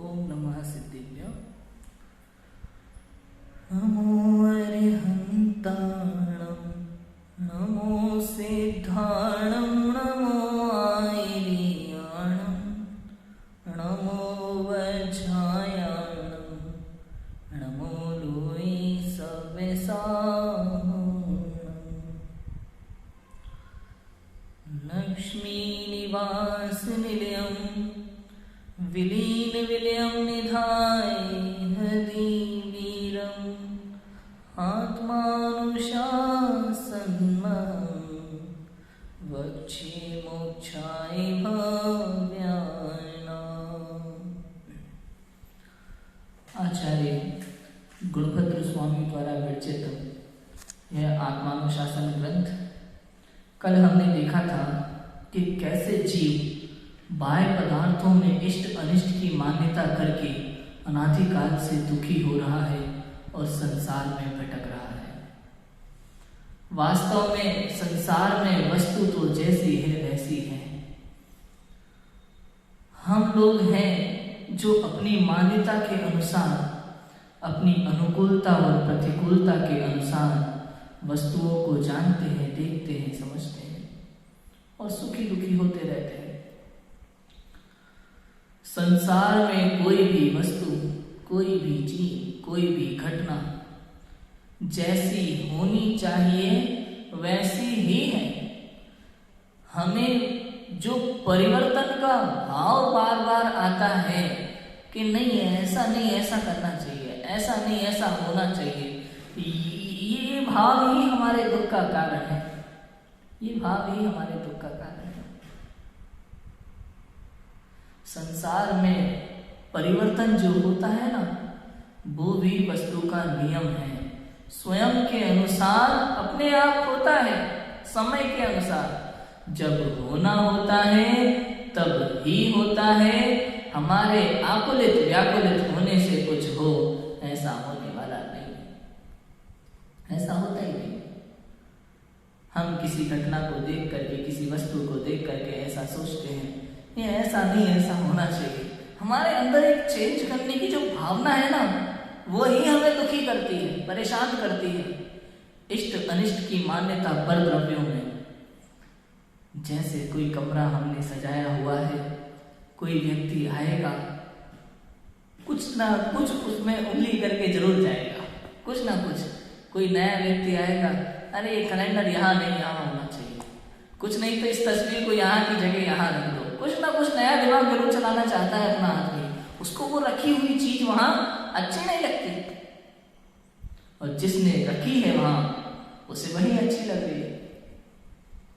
ओम नमः सिद्धिभ्यो। नमो अरिहन्ताणं नमो सिद्धाणं नमो आयर्याणं नमो वज्रायाणं नमो लोई सव्यसाहनम् लक्ष्मी निवास निलयं विलीन विलयं निधाय हृदि वीरम् आत्मानुशासनम् वक्षे मोक्षाय भव्यानाम्। आचार्य गुणभद्र स्वामी द्वारा विरचित यह आत्मानुशासन ग्रंथ। कल हमने देखा था कि कैसे जीव बाह्य पदार्थों में इष्ट अनिष्ट की मान्यता करके अनादिकाल से दुखी हो रहा है और संसार में भटक रहा है। वास्तव में संसार में वस्तु तो जैसी है वैसी है। हम लोग हैं जो अपनी मान्यता के अनुसार, अपनी अनुकूलता और प्रतिकूलता के अनुसार वस्तुओं को जानते हैं, देखते हैं, समझते हैं और सुखी दुखी होते रहते हैं। संसार में कोई भी वस्तु, कोई भी चीज, कोई भी घटना जैसी होनी चाहिए वैसी ही है। हमें जो परिवर्तन का भाव बार बार आता है कि नहीं ऐसा नहीं, ऐसा करना चाहिए, ऐसा नहीं, ऐसा होना चाहिए, ये भाव ही हमारे दुख का कारण है। ये भाव ही हमारे दुख का कारण है। संसार में परिवर्तन जो होता है ना, वो भी वस्तु का नियम है। स्वयं के अनुसार अपने आप होता है, समय के अनुसार। जब होना होता है तब ही होता है। हमारे आकुलित व्याकुलित होने से कुछ हो, ऐसा होने वाला नहीं, ऐसा होता ही नहीं। हम किसी घटना को देख करके, किसी वस्तु को देख करके ऐसा सोचते हैं, ये ऐसा नहीं, ऐसा होना चाहिए। हमारे अंदर एक चेंज करने की जो भावना है ना, वो ही हमें दुखी करती है, परेशान करती है। इष्ट अनिष्ट की मान्यता पर द्रव्यों में, जैसे कोई कमरा हमने सजाया हुआ है, कोई व्यक्ति आएगा, कुछ ना कुछ उसमें उंगली करके जरूर जाएगा, कुछ ना कुछ। कोई नया व्यक्ति आएगा, अरे ये कैलेंडर यहाँ नहीं, यहाँ होना चाहिए, कुछ नहीं तो इस तस्वीर को यहाँ की जगह यहाँ रख दो। कुछ ना कुछ नया दिमाग जरूर चलाना चाहता है अपना आदमी। उसको वो रखी हुई चीज वहां अच्छी नहीं लगती, और जिसने रखी है वहां उसे वही अच्छी लग रही है।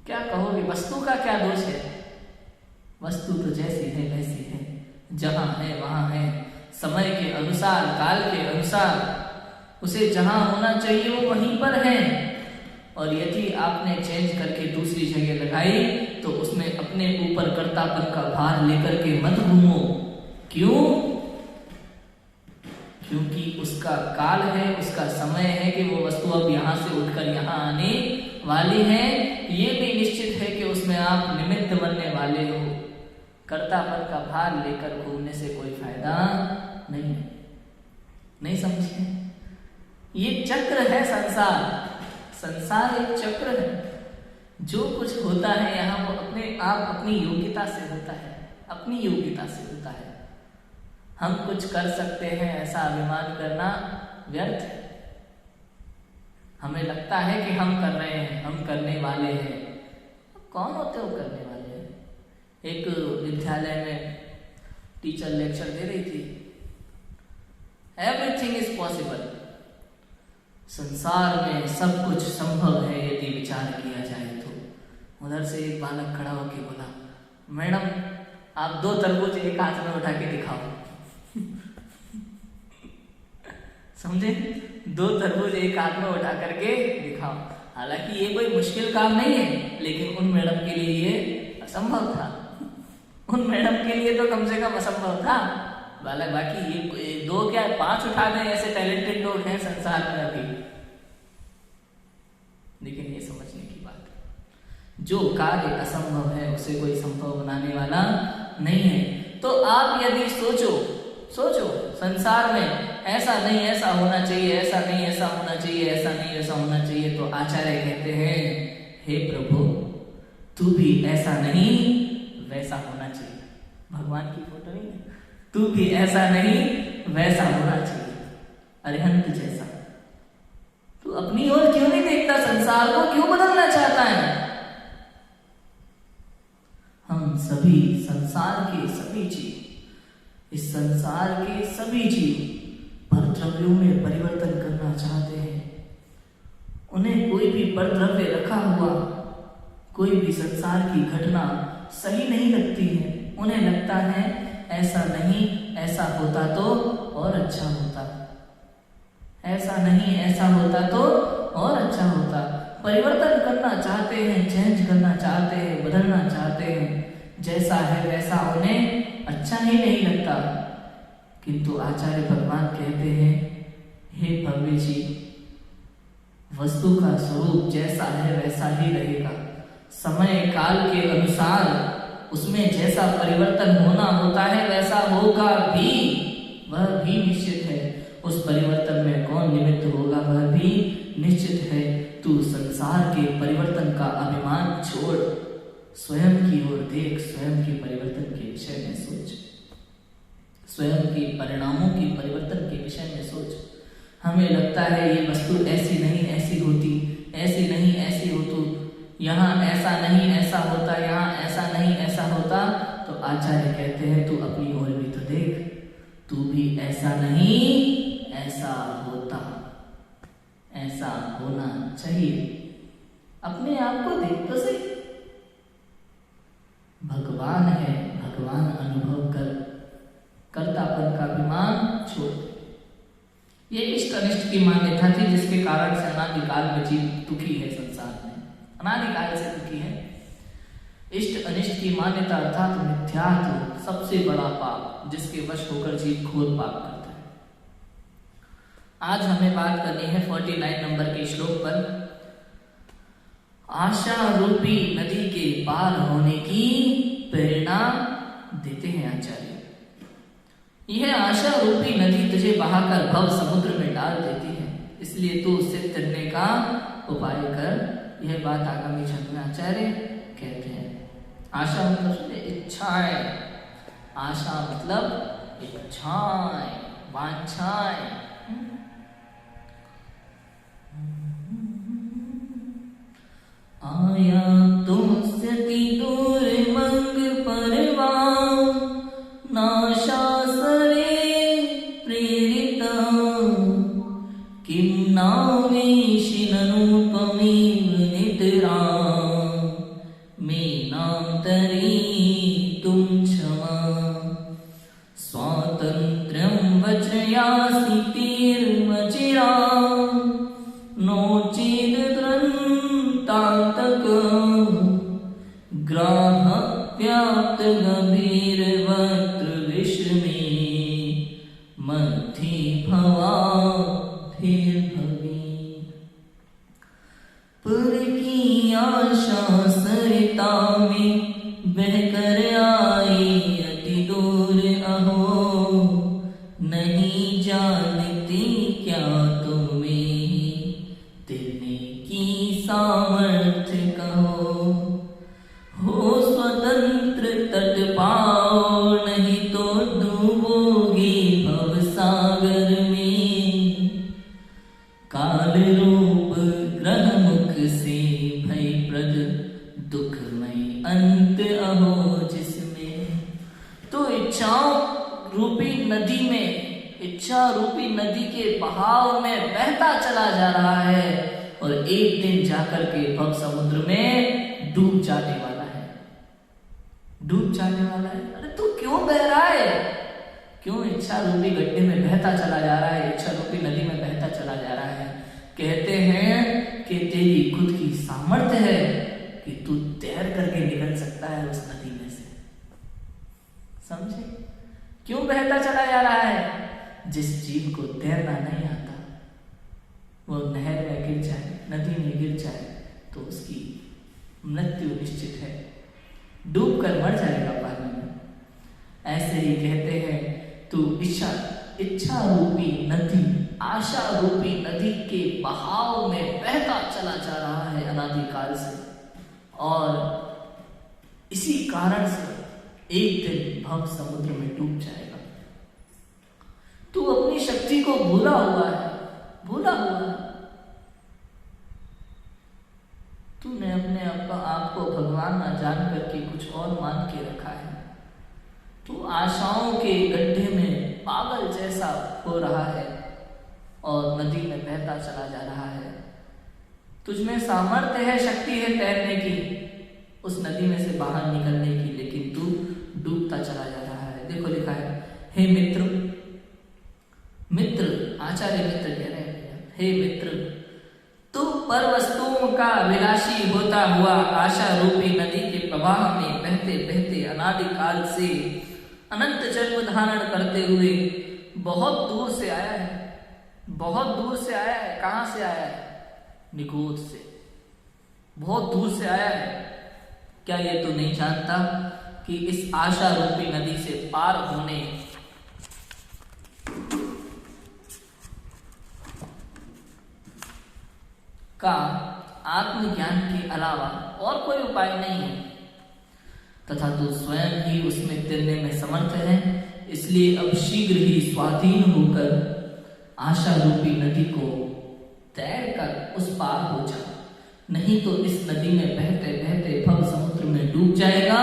क्या कहोगे, वस्तु का क्या दोष है? वस्तु तो जैसी है वैसी है, जहां है वहां है। समय के अनुसार, काल के अनुसार उसे जहां होना चाहिए वो वहीं पर है। और यदि आपने चेंज करके दूसरी जगह लगाई तो उसमें अपने ऊपर कर्तापन का भार लेकर के मत घूमो। क्यों? क्योंकि उसका काल है, उसका समय है कि वो वस्तु अब यहां से उठकर यहां आने वाली है। ये भी निश्चित है कि उसमें आप निमित्त बनने वाले हो। कर्तापन का भार लेकर घूमने से कोई फायदा नहीं। नहीं समझे? ये चक्र है संसार। संसार एक चक्र है। जो कुछ होता है यहाँ वो अपने आप अपनी योग्यता से होता है, अपनी योग्यता से होता है। हम कुछ कर सकते हैं ऐसा अभिमान करना व्यर्थ है। हमें लगता है कि हम कर रहे हैं, हम करने वाले हैं। कौन होते हो करने वाले हैं? एक विद्यालय में टीचर लेक्चर दे रही थी, एवरीथिंग इज पॉसिबल। संसार में सब कुछ संभव है यदि विचार किया जाए तो। उधर से एक बालक खड़ा होकर बोला, मैडम आप 2 तरबूज एक हाथ में उठा के दिखाओ। समझे? 2 तरबूज एक हाथ में उठा करके दिखाओ। हालांकि ये कोई मुश्किल काम नहीं है, लेकिन उन मैडम के लिए ये असंभव था। उन मैडम के लिए तो कम से कम असंभव था। बाकी ये 2 क्या 5 उठा दें, ऐसे टैलेंटेड लोग हैं संसार में अभी। लेकिन ये समझने की बात है, जो कार्य असंभव है उसे कोई संभव बनाने वाला नहीं है। तो आप यदि सोचो सोचो, संसार में ऐसा नहीं ऐसा होना चाहिए, ऐसा नहीं ऐसा होना चाहिए, ऐसा नहीं ऐसा होना चाहिए। तो आचार्य कहते हैं, हे प्रभु, तू भी ऐसा नहीं वैसा होना चाहिए। भगवान की फोटो नहीं है, तू भी ऐसा नहीं वैसा होना चाहिए, अरिहंत जैसा। तू अपनी ओर क्यों नहीं देखता? संसार को क्यों बदलना चाहता है? हम सभी संसार के सभी जीव, इस संसार के सभी जीव परद्रव्यों में परिवर्तन करना चाहते हैं। उन्हें कोई भी परद्रव्य रखा हुआ, कोई भी संसार की घटना सही नहीं लगती है। उन्हें लगता है ऐसा नहीं ऐसा होता तो और अच्छा होता, ऐसा नहीं ऐसा होता तो और अच्छा होता। परिवर्तन करना चाहते हैं, चेंज करना चाहते हैं, बदलना चाहते हैं। जैसा है वैसा उन्हें अच्छा ही नहीं लगता। किंतु आचार्य भगवान कहते हैं, हे भव्य जी, वस्तु का स्वरूप जैसा है वैसा ही रहेगा। समय काल के अनुसार उसमें जैसा परिवर्तन होना होता है वैसा होगा भी, वह भी निश्चित है। उस परिवर्तन में कौन निमित्त होगा वह भी निश्चित है। तू संसार के परिवर्तन का अभिमान छोड़, स्वयं की ओर देख, स्वयं के परिवर्तन के विषय में सोच, स्वयं के परिणामों के परिवर्तन के विषय में सोच। हमें लगता है ये वस्तु ऐसी नहीं ऐसी होती, ऐसी नहीं ऐसी होती, यहाँ ऐसा नहीं ऐसा होता, यहाँ ऐसा नहीं ऐसा होता। तो आचार्य कहते हैं, तू अपनी ओर भी तो देख, तू भी ऐसा नहीं ऐसा होता, ऐसा होना चाहिए। अपने आप को देख तो सही। भगवान है, भगवान अनुभव कर, कर्तापन का अभिमान छोड़। ये इष्ट अनिष्ट की मान्यता थी जिसके कारण से अनादिकाल में जीव दुखी है, संसार में अनादिकाल से दुखी है। इष्ट अनिष्ट की मान्यता अर्थात मिथ्यात्व सबसे बड़ा पाप, जिसके वश होकर जीव घोर पाप करता है। आज हमें बात करनी है 49 नंबर के श्लोक पर। आशा रूपी नदी के पार होने की प्रेरणा देते हैं आचार्य। यह आशा रूपी नदी तुझे बहाकर भव समुद्र में डाल देती है, इसलिए तू उससे तैरने का उपाय कर। यह बात आगामी छंद में आचार्य कहते हैं। आशा मतलब इच्छाएं, आशा मतलब इच्छाएं, वांछाएं। आया तुमसे दूर मंग परवा, नाशा सरे प्रेरिता, किम नावेशिननुपमीव निद्रा, मेनांतरी तुम क्षमा, स्वातंत्र्यं वज्रयासि तीर्मचिरा, नोचेद द्रंतातक, ग्राह व्याप्त गंभीर वक्त्र विषमे, मध्य भवा फिर भवी। पर की आशा सरिता में बहकर आई अति दूर अहो, नहीं जानती क्या तुम्हें तिरने की सामर्थ्य कहो। हो स्वतंत्र तट पाओ, नहीं तो डूबोगे भव सागर में, काल रूप ग्रह मुख से भयप्रद दुखमय अंत अहो जिसमें। तो इच्छाओं रूपी नदी में, इच्छा रूपी नदी के बहाव में बहता चला जा रहा है और एक दिन जाकर के भव समुद्र में डूब जाने वाला है, डूब जाने वाला है। अरे तू क्यों बह रहा है? क्यों इच्छा रूपी गड्ढे में बहता चला जा रहा है, इच्छा रूपी नदी में बहता चला जा रहा है? कहते हैं कि तेरी खुद की सामर्थ्य है कि तू तैर करके निकल सकता है उस नदी में से। समझे क्यों बहता चला जा रहा है? जिस जीव को तैरना नहीं आता वो नहर में गिर जाए, नदी में गिर जाए तो उसकी मृत्यु निश्चित है, डूब कर मर जाएगा पानी में। ऐसे ही कहते हैं तू इच्छा इच्छा रूपी नदी, आशा रूपी नदी के बहाव में बहता चला जा रहा है अनादिकाल से, और इसी कारण से एक दिन भव समुद्र में डूब जाएगा। तू अपनी शक्ति को भूला हुआ है, भूला हुआ है। तूने अपने आप को भगवान न जान करके कुछ और मान के रखा है। तू आशाओं के गड्ढे में पागल जैसा हो रहा है और नदी में बहता चला जा रहा है। तुझमें सामर्थ्य है, शक्ति है तैरने की, उस नदी में से बाहर निकलने की, लेकिन तू डूबता चला जा रहा है। देखो लिखा है, हे मित्र, मित्र आचार्य मित्र कह रहे हैं, हे मित्र, तू पर वस्तुओं का विलासी होता हुआ आशा रूपी नदी के प्रवाह में बहते बहते अनादिकाल से अनंत जन्म धारण करते हुए बहुत दूर से आया है, बहुत दूर से आया है। कहां से आया है? निगोद से, बहुत दूर से आया है। क्या ये तू नहीं जानता कि इस आशा रूपी नदी से पार होने का आत्मज्ञान के अलावा और कोई उपाय नहीं है, तथा तू स्वयं ही उसमें तैरने में समर्थ है। इसलिए अब शीघ्र ही स्वाधीन होकर आशा रूपी नदी को तैर कर उस पार हो जा, नहीं तो इस नदी में बहते बहते भव समुद्र में डूब जाएगा।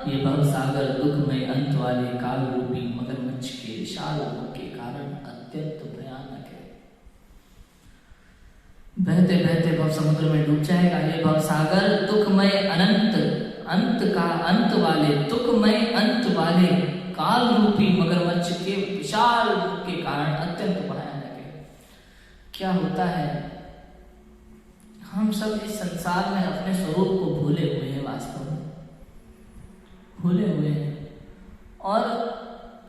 ये भव सागर दुख में अंत वाले काल रूपी मगरमच्छ के विशाल मुख के कारण अत्यंत भयानक है। बहते बहते भव समुद्र में डूब जाएगा। ये भव सागर दुखमय अनंत, अंत का अंत वाले, दुखमय अंत वाले काल रूपी मगरमच्छ के विशाल मुख के कारण अत्यंत भयानक है। क्या होता है, हम सब इस संसार में अपने स्वरूप को भूले हुए हैं, वास्तव में भूले हुए हैं, और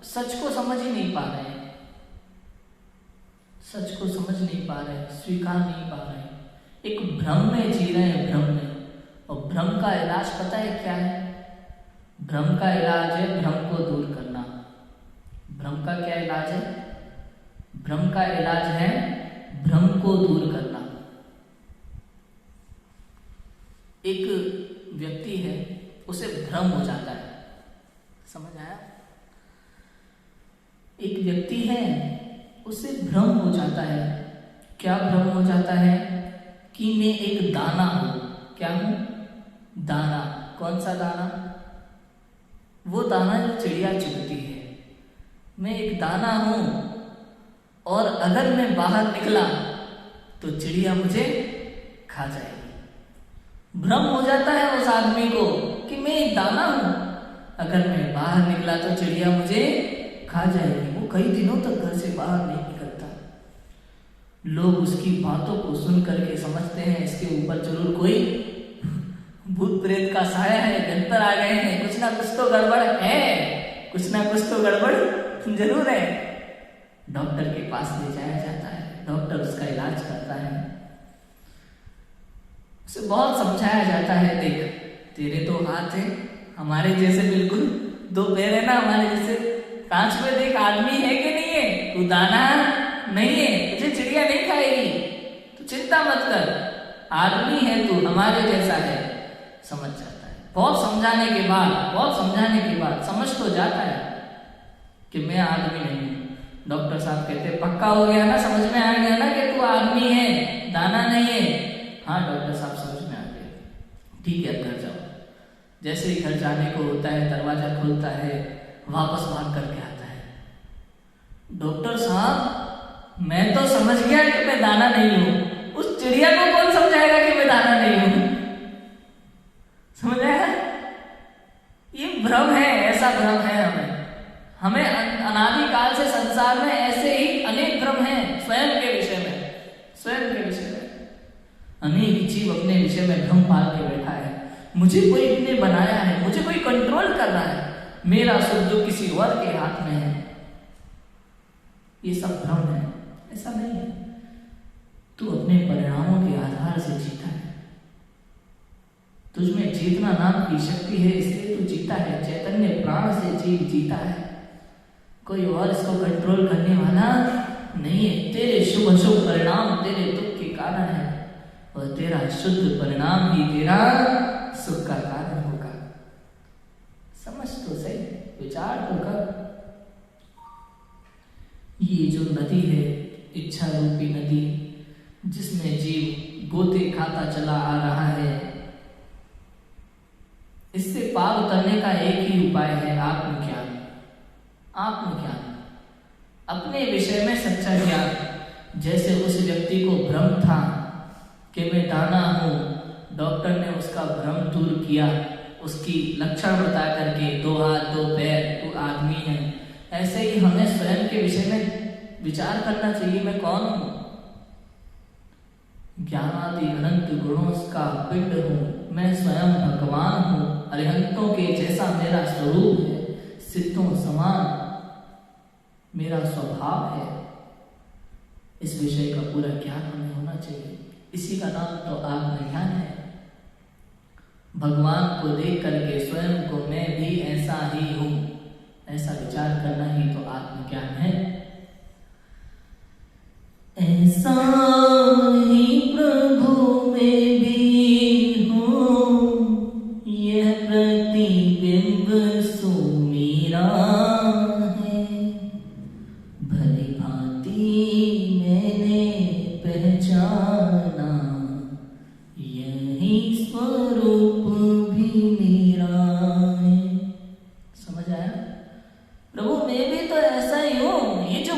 सच को समझ ही नहीं पा रहे हैं, सच को समझ नहीं पा रहे, स्वीकार नहीं पा रहे, एक भ्रम में जी रहे हैं, भ्रम में। और भ्रम का इलाज पता है क्या है? भ्रम का इलाज है भ्रम को दूर करना। भ्रम का क्या इलाज है? भ्रम का इलाज है भ्रम को दूर करना। एक व्यक्ति है, उसे भ्रम हो जाता है, समझ आया? एक व्यक्ति है, उसे भ्रम हो जाता है। क्या भ्रम हो जाता है? कि मैं एक दाना हूं। क्या हूं? दाना। कौन सा दाना? वो दाना जो चिड़िया चुगती है। मैं एक दाना हूं, और अगर मैं बाहर निकला तो चिड़िया मुझे खा जाएगी। भ्रम हो जाता है उस आदमी को कि मैं एक दाना हूं, अगर मैं बाहर निकला तो चिड़िया मुझे खा जाएगी। वो कई दिनों तक घर से बाहर नहीं निकलता। लोग उसकी बातों को सुन करके समझते हैं इसके ऊपर जरूर कोई भूत प्रेत का साया है, गंतर आ गए हैं, कुछ ना कुछ तो गड़बड़ है, कुछ ना कुछ तो गड़बड़ जरूर है। डॉक्टर के पास ले जाया जाता है, डॉक्टर उसका इलाज करता है, उसे बहुत समझाया जाता है, देख तेरे तो हाथ है हमारे जैसे, बिल्कुल दो पैर है ना हमारे जैसे, कांच में देख आदमी है कि नहीं है, तू दाना नहीं है, तुझे चिड़िया नहीं खाएगी, तो चिंता मत कर, आदमी है तू, हमारे जैसा है। समझ जाता है। बहुत समझाने के बाद, बहुत समझाने के बाद समझ तो जाता है कि मैं आदमी नहीं हूं। डॉक्टर साहब कहते हैं पक्का हो गया ना, समझ में आ गया ना कि तू आदमी है, दाना नहीं है? हाँ डॉक्टर साहब समझ में आ गया। ठीक है घर जाओ। जैसे ही घर जाने को होता है, दरवाजा खुलता है, वापस भाग करके आता है। डॉक्टर साहब मैं तो समझ गया कि मैं दाना नहीं हूं, उस चिड़िया को कौन समझाएगा कि मैं दाना नहीं हूं? समझ आया? ये भ्रम है, ऐसा भ्रम है हमें अनादिकाल से संसार में ऐसे ही अनेक भ्रम हैं स्वयं के विषय में, स्वयं के विषय में अनेक जीव अपने विषय में भ्रम पाल के बैठा है। मुझे कोई ने बनाया है, मुझे कोई कंट्रोल कर रहा है, मेरा सुख जो किसी और के हाथ में है। ये सब भ्रम है, ऐसा नहीं है। तू अपने परिणामों के आधार से जीता है, तुझमें चेतना नाम की शक्ति है, इसलिए तू जीता है। चैतन्य प्राण से जीव जीता है। कोई और इसको कंट्रोल करने वाला नहीं है। तेरे शुभ अशुभ परिणाम तेरे दुख के कारण है और तेरा शुद्ध परिणाम ही तेरा सुख का कारण होगा। समझ तो सही, विचार तो कर। ये जो नदी है, इच्छा रूपी नदी, जिसमें जीव गोते खाता चला आ रहा है, इससे पार उतरने का एक ही उपाय है, आत्मज्ञान। आत्मज्ञान, अपने विषय में सच्चा ज्ञान। जैसे उस व्यक्ति को भ्रम था कि मैं दाना हूं, डॉक्टर ने उसका भ्रम दूर किया, उसकी लक्षण बता करके 2 हाथ 2 पैर, तू आदमी है। ऐसे ही हमें स्वयं के विषय में विचार करना चाहिए, मैं कौन हूं। ज्ञानादि अनंत गुणों का पिंड हूं, मैं स्वयं भगवान हूं, अरिहंतों के जैसा मेरा स्वरूप है, सिद्धों समान मेरा स्वभाव है। इस विषय का पूरा ज्ञान हमें होना चाहिए। इसी का नाम तो आत्मज्ञान है। भगवान को देख करके स्वयं को मैं भी ऐसा ही हूं, ऐसा विचार करना ही तो आत्मज्ञान है। ऐसा ही प्रभु में भी हूँ, यह प्रतिबिंब सुमेरा है, भली भांति मैंने पहचाना, यही स्वरूप भी मेरा है। समझ आया? प्रभु मैं भी तो ऐसा ही हूँ। ये जो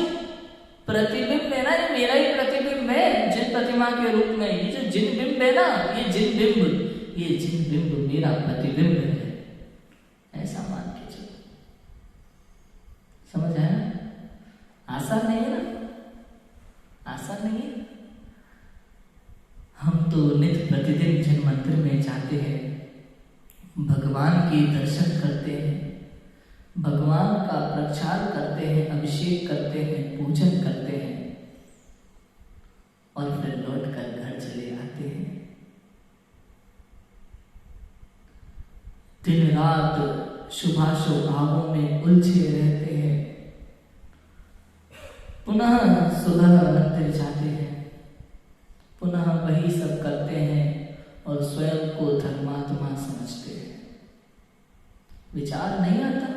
प्रतिबिंब है ना, ये मेरा ही प्रतिबिंब है जिन प्रतिमा के रूप में। ये जो जिन बिंब है ना, ये जिन बिंब मेरा प्रतिबिंब है, ऐसा मान के चलो। समझ आया ना? आसान नहीं है ना, आसान नहीं है। हम तो नित्य प्रतिदिन जिन मंदिर में जाते हैं, भगवान के दर्शन करते हैं, भगवान का प्रचार करते हैं, अभिषेक करते हैं, पूजन करते हैं और फिर लौट कर घर चले आते हैं। दिन रात शुभाशुभ भावों में उलझे रहते हैं, पुनः सुबह मंदिर जाते हैं, पुनः वही सब करते हैं और स्वयं को धर्मात्मा समझते हैं। विचार नहीं आता।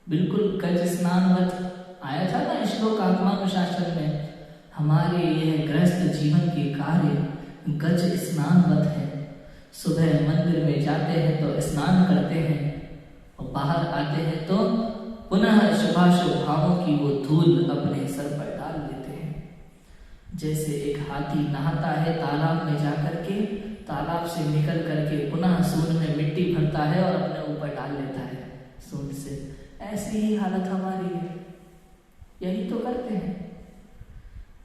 बिल्कुल गज स्नानवत आया था ना श्लोक आत्मानुशासन में। हमारे यह गृहस्थ जीवन के कार्य गज स्नानवत है। सुबह मंदिर में जाते हैं तो स्नान करते हैं और बाहर आते हैं तो पुनः शुभाशुभ भावों की वो धूल अपने सर पर डाल लेते हैं। जैसे एक हाथी नहाता है तालाब में जाकर के, तालाब से निकल करके पुनः सूंड में मिट्टी भरता है और अपने ऊपर डाल लेता है सूंड से। ऐसी ही हालत हमारी है। यही तो करते हैं।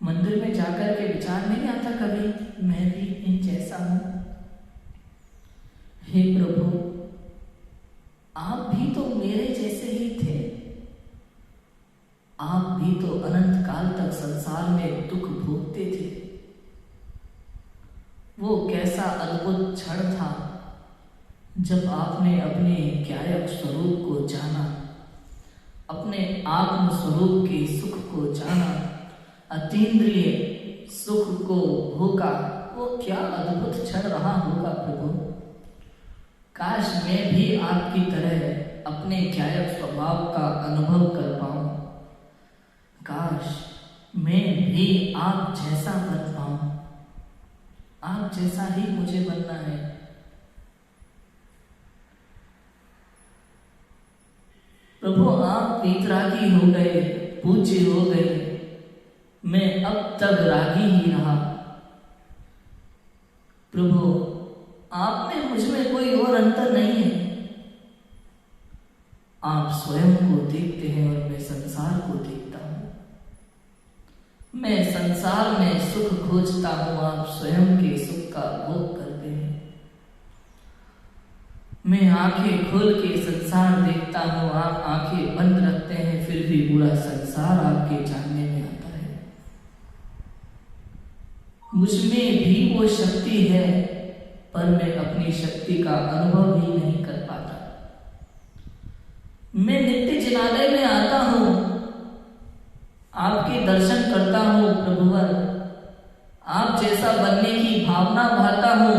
मंदिर में जाकर के विचार नहीं आता कभी मैं भी इन जैसा हूं। हे प्रभु, आप भी तो मेरे जैसे ही थे। आप भी तो अनंत काल तक संसार में दुख भोगते थे। वो कैसा अद्भुत क्षण था जब आपने अपने ज्ञायक स्वरूप को जाना, अपने आत्म स्वरूप के सुख को जाना, अतीन्द्रिय सुख को भोगा। वो क्या अद्भुत क्षण रहा होगा प्रभु। काश मैं भी आपकी तरह अपने ज्ञायक स्वभाव का अनुभव कर पाऊं। काश मैं भी आप जैसा बन पाऊं। आप जैसा ही मुझे बनना है। प्रभु आप वीतरागी हो गए, पूज्य हो गए, मैं अब तक रागी ही रहा। प्रभु आप में मुझ में कोई और अंतर नहीं है। आप स्वयं को देखते हैं और मैं संसार को देखता हूं। मैं संसार में सुख खोजता हूं, आप स्वयं के सुख का भोग करते हैं। मैं आंखें खोल के संसार देखता हूं, आप आंखें बंद रखते हैं, फिर भी पूरा संसार आपके जानने में आता है। मुझमें भी वो शक्ति है, पर मैं अपनी शक्ति का अनुभव ही नहीं कर पाता। मैं नित्य जिनालय में आता हूं, आपके दर्शन करता हूँ प्रभुवर, आप जैसा बनने की भावना भाता हूँ।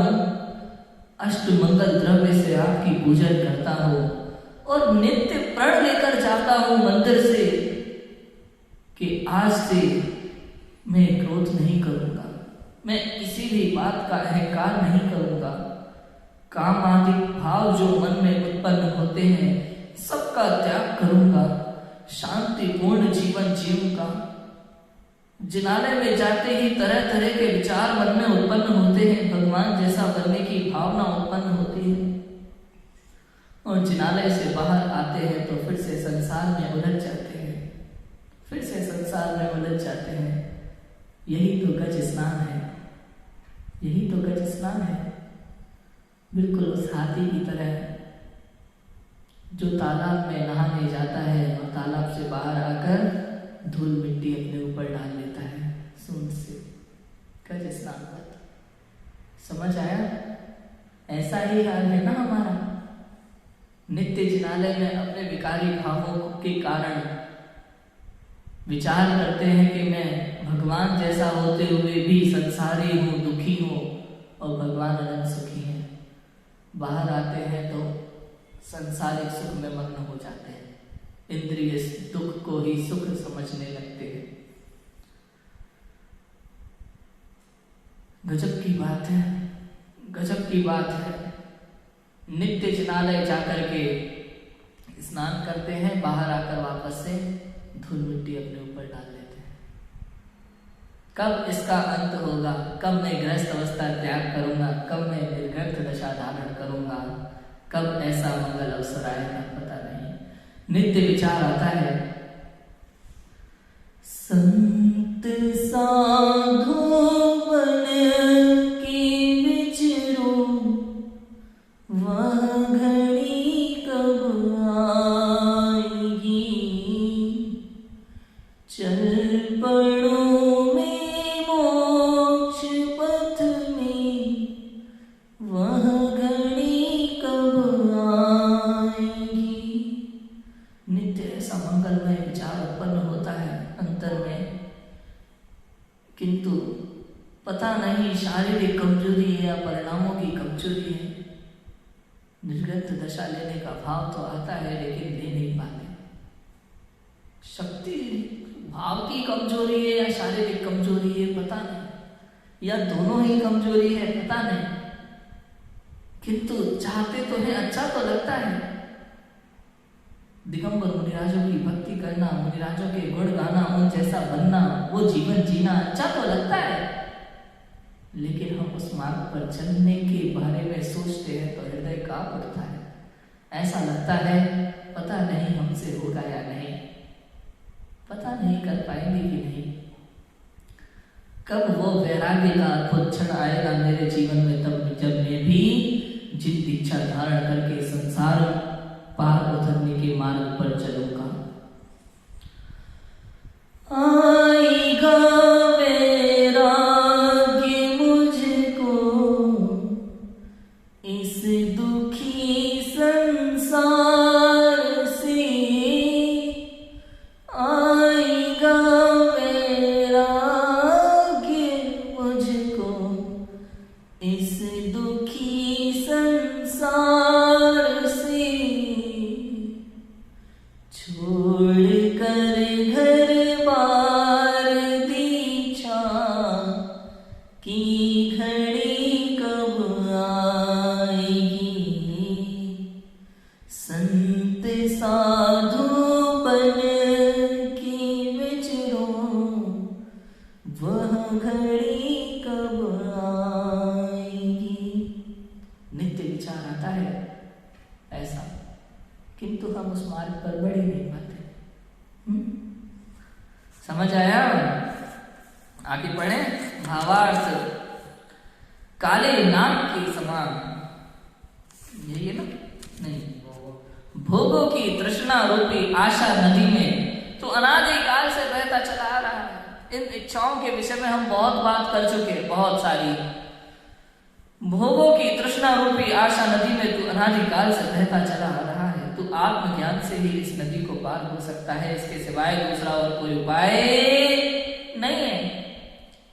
अष्टमंगल द्रव्य से आपकी पूजन करता हूँ और नित्य प्रण लेकर जाता हूँ मंदिर से कि आज से मैं क्रोध नहीं करूँगा, मैं किसी भी बात का अहंकार नहीं करूँगा। काम आदि भाव जो मन में उत्पन्न होते हैं सबका त्याग करूँगा, शांतिपूर्ण जीवन जीऊंगा। जिनालय में जाते ही तरह तरह के विचार मन में उत्पन्न होते हैं, भगवान जैसा बनने की भावना उत्पन्न होती है और जिनालय से बाहर आते हैं तो फिर से संसार में उलझ जाते हैं, फिर से संसार में उलझ जाते हैं। यही तो गज स्नान है, यही तो गज स्नान है। बिल्कुल उस हाथी की तरह जो तालाब में नहाने जाता है और तालाब से बाहर आकर धूल मिट्टी अपने ऊपर डाल लेता है सूंड से, गज स्नान करता। समझ आया? ऐसा ही हाल है ना हमारा। नित्य जिनालय में अपने विकारी भावों के कारण विचार करते हैं कि मैं भगवान जैसा होते हुए भी संसारी हूँ, दुखी हूँ और भगवान अनंत सुखी हैं। बाहर आते हैं तो संसारिक सुख में मग्न हो जाते हैं, इंद्रिय दुख को ही सुख समझने लगते हैं। गजब की बात है, गजब की बात है। नित्य जिनालय जाकर के स्नान करते हैं, बाहर आकर वापस से धूल मिट्टी अपने ऊपर डाल लेते हैं। कब इसका अंत होगा? कब मैं गृहस्थ अवस्था त्याग करूंगा? कब मैं निर्गत दशा धारण करूंगा? कब ऐसा मंगल अवसर आएगा? पता नहीं। नित्य विचार आता है, संत साधु बन के विचरो, वह घड़ी कब आएगी? चल पड़ो में मोक्ष पथ में, वह घड़ी कब आएगी? नित्य ऐसा मंगलमय विचार उत्पन्न होता है अंतर में, किंतु पता नहीं शारीरिक कमजोरी है या परिणामों की कमजोरी है। निर्गत दशा लेने का भाव तो आता है लेकिन ले नहीं पाते। शक्ति भाव की कमजोरी है या शारीरिक कमजोरी है पता नहीं, या दोनों ही कमजोरी है पता नहीं, किंतु चाहते तो है, अच्छा तो लगता है। दिगंबर मुनिराजों की भक्ति करना, मुनिराजों के गुण गाना, उन जैसा बनना, वो जीवन जीना अच्छा तो लगता है, लेकिन हम उस मार्ग पर चलने के बारे में सोचते हैं तो हृदय कांप उठता है। ऐसा लगता है पता नहीं हमसे होगा या नहीं, पता नहीं कर पाएंगे कि नहीं। कब वो वैराग्य का अद्भुत क्षण आएगा मेरे जीवन में, तब जब मैं भी जिद इच्छा धारण करके संसार पार उतरने के मार्ग पर चलूंगा। आएगा समझ आया? आगे पढ़े। भावार्थ काले नाग के समान, यही है ना? नहीं, भोगों की तृष्णा रूपी आशा नदी में तो अनादिकाल से बहता चला आ रहा है। इन इच्छाओं के विषय में हम बहुत बात कर चुके हैं, बहुत सारी। भोगों की तृष्णा रूपी आशा नदी में तू अनादिकाल से बहता चला आ रहा है। तू आत्मज्ञान से ही इस नदी को पार हो सकता है, इसके सिवाय दूसरा और कोई उपाय नहीं है।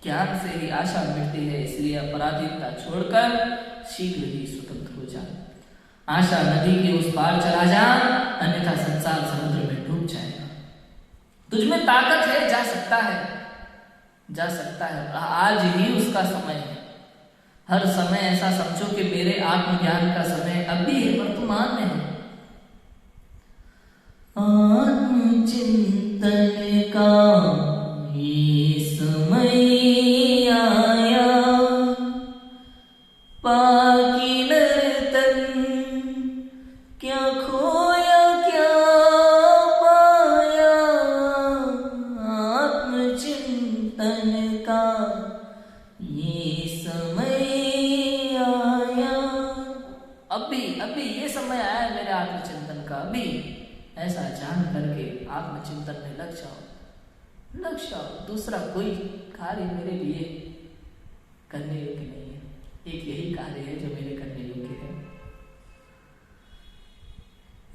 ज्ञान से ही आशा मिटती है, इसलिए अपराधीनता छोड़कर शीघ्र ही स्वतंत्र हो जा। आशा नदी के उस पार चला जा, अन्यथा संसार समुद्र में डूब जाएगा। तुझमें ताकत है, जा सकता है, जा सकता है। आज ही उसका समय है। हर समय ऐसा समझो कि मेरे आत्मज्ञान का समय अभी है, वर्तमान में है। आत्मचिंतन का ये समय आया, पाकी नर्तन क्या खोया क्या पाया, आत्मचिंतन का ये समय आया। अभी ये समय आया है मेरे आत्मचिंतन का। अभी ऐसा जान करके आत्मचिंतन में लग जाओ। दूसरा कोई कार्य मेरे लिए करने योग्य नहीं है। एक यही कार्य है जो मेरे करने योग्य है।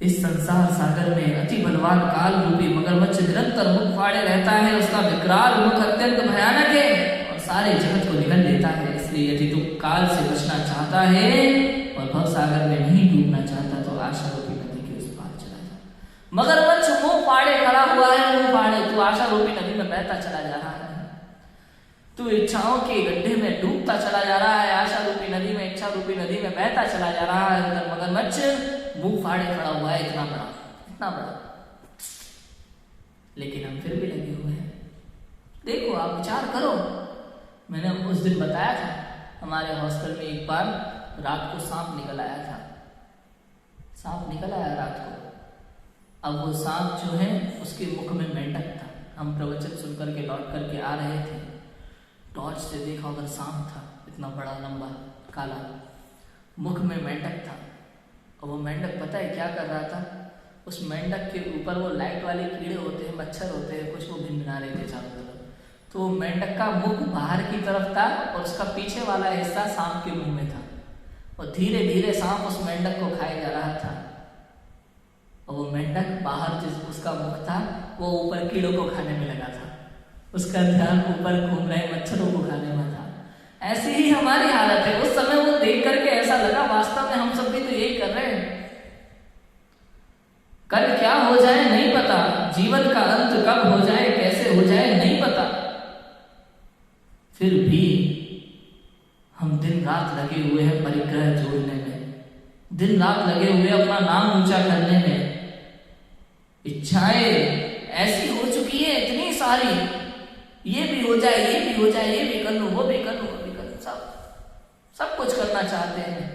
इस संसार सागर में अति बलवान काल रूपी मगरमच्छ निरंतर मुख फाड़े रहता है। उसका विकराल मुख अत्यंत भयानक है और सारे जगत को निगल लेता है। इसलिए यदि तू काल से बचना चाहता है और भव सागर में नहीं डूबना चाहता तो आशा रूपी नदी के उस पार चला जा। मगरमच्छ मुंह फाड़े खड़ा हुआ है, मुंह फाड़े। तू आशा रूपी नदी में बहता चला जा रहा है। तू इच्छाओं के गड्ढे में डूबता चला जा रहा है। आशा रूपी नदी में, इच्छा रूपी नदी में बहता चला जा रहा है। उधर मगरमच्छ मुंह फाड़े खड़ा हुआ है, इतना बड़ा। लेकिन हम फिर भी लगे हुए हैं। देखो, आप विचार करो। मैंने उस दिन बताया था, हमारे हॉस्टल में एक बार रात को सांप निकल आया था। सांप निकल आया रात को। अब वो सांप जो है उसके मुख में मेंढक था। हम प्रवचन सुनकर के लौट करके आ रहे थे। टॉर्च से देखा उधर सांप था, इतना बड़ा लंबा काला, मुख में मेंढक था। और वो मेंढक पता है क्या कर रहा था? उस मेंढक के ऊपर वो लाइट वाले कीड़े होते हैं, मच्छर होते हैं, कुछ वो भिनभिना रहे थे चारों तरफ। तो मेंढक का मुख बाहर की तरफ था और उसका पीछे वाला हिस्सा सांप के मुंह में था। और धीरे धीरे सांप उस मेंढक को खाए जा रहा था। और वो मेंढक बाहर जिस उसका मुख था वो ऊपर कीड़ों को खाने में लगा था। उसका ध्यान ऊपर घूम रहे मच्छरों को खाने में था। ऐसी ही हमारी हालत है। उस समय वो देख करके ऐसा लगा वास्तव में हम सब भी तो यही कर रहे हैं। कल क्या हो जाए नहीं पता, जीवन का अंत कब हो जाए, कैसे हो जाए नहीं पता। फिर भी हम दिन रात लगे हुए हैं परिग्रह जोड़ने में, दिन रात लगे हुए अपना नाम ऊंचा करने में। इच्छाएं ऐसी हो चुकी है इतनी सारी, ये भी हो जाए, ये भी हो जाए, ये भी कर लूं, वो भी कर लूं, वो भी कर लूं, सब कुछ करना चाहते हैं।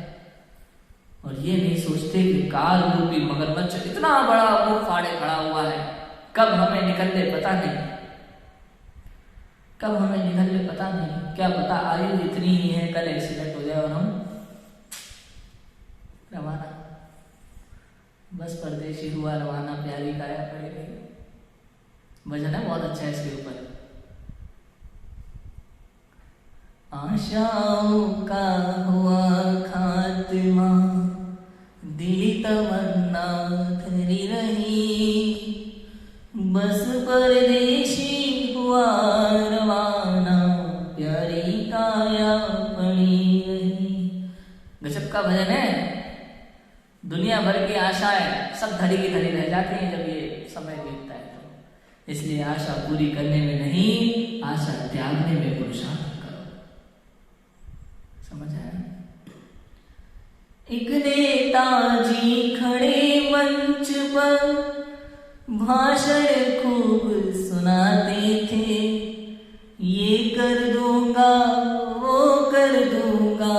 और ये नहीं सोचते कि काल रूपी मगरमच्छ इतना बड़ा मुंह फाड़े खड़ा हुआ है। कब हमें निकल ले पता नहीं, कब हमें निकल ले पता नहीं। क्या पता आयु इतनी ही है, कल एक्सीडेंट हो जाए और हम रवाना। बस परदेशी हुआ रवाना, प्यारी काया पड़े गई। भजन है बहुत अच्छा है इसके ऊपर। आशाओं का हुआ खात्मा, दिली तमन्ना धरी रही, बस परदेशी हुआ रवाना, प्यारी काया पड़ी रही। गजब का भजन है। दुनिया भर की आशाएं सब धरी की धरी रह जाती हैं जब ये समय बीतता है तो। इसलिए आशा पूरी करने में नहीं, आशा त्यागने में पुरुषार्थ करो। समझ आया? एक नेताजी खड़े मंच पर भाषण खूब सुनाते थे। ये कर दूंगा, वो कर दूंगा,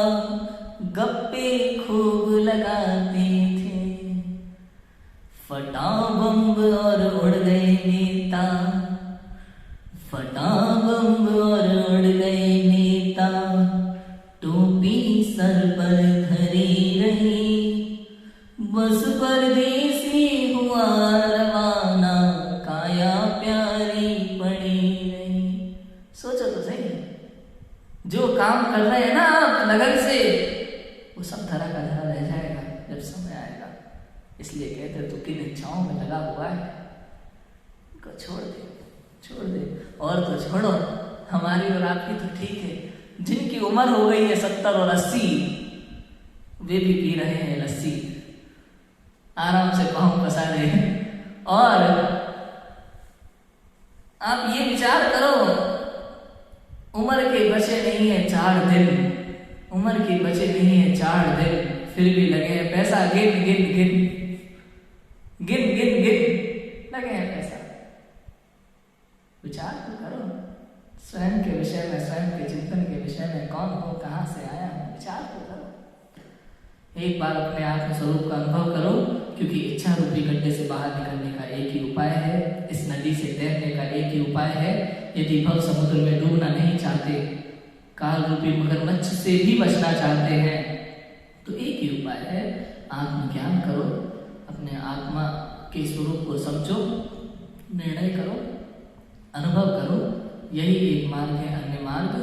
गप्पे खूब लगाते थे। फटा बम्ब और उड़ गए नेता, फटा बम्ब और उड़ गए नेता, टोपी सर पर धरी रही, बस परदेसी हुआ रवाना, काया प्यारी पड़ी रही। सोचो तो सही, जो काम कर रहे हैं ना आप लगन से, वो सब धरा का धरा रह जाएगा जब समय आएगा। इसलिए कहते तू किन इच्छाओं में लगा हुआ है, को छोड़ दे। और तो छोड़ो, हमारी और आपकी तो ठीक है, जिनकी उम्र हो गई है 70 और 80, वे भी पी रहे हैं लस्सी, आराम से पाँव पसारे। और आप ये विचार करो, उम्र के बचे नहीं है 4 दिन, उम्र के बचे नहीं है 4 दिन, फिर भी लगे हैं पैसा गिन लगे हैं पैसा। विचार तो करो स्वयं के विषय में, स्वयं के चिंतन के विषय में, कौन हो, कहाँ से आया हूँ, विचार तो करो। एक बार अपने आत्म स्वरूप का अनुभव करो, क्योंकि इच्छा रूपी गड्ढे से बाहर निकलने का एक ही उपाय है, इस नदी से तैरने का एक ही उपाय है। यदि भव समुद्र में डूबना नहीं चाहते, काल रूपी मगरमच्छ से भी बचना चाहते हैं, तो एक ही उपाय है, आत्मज्ञान करो, अपने आत्मा के स्वरूप को समझो, निर्णय करो, अनुभव करो। यही एक मार्ग है, अन्य मार्ग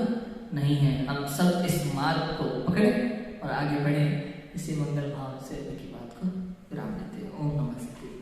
नहीं है। हम सब इस मार्ग को पकड़ें और आगे बढ़ें। इसी मंगल भाव से की बात को विराम देते हैं। ओम नमः शिवाय।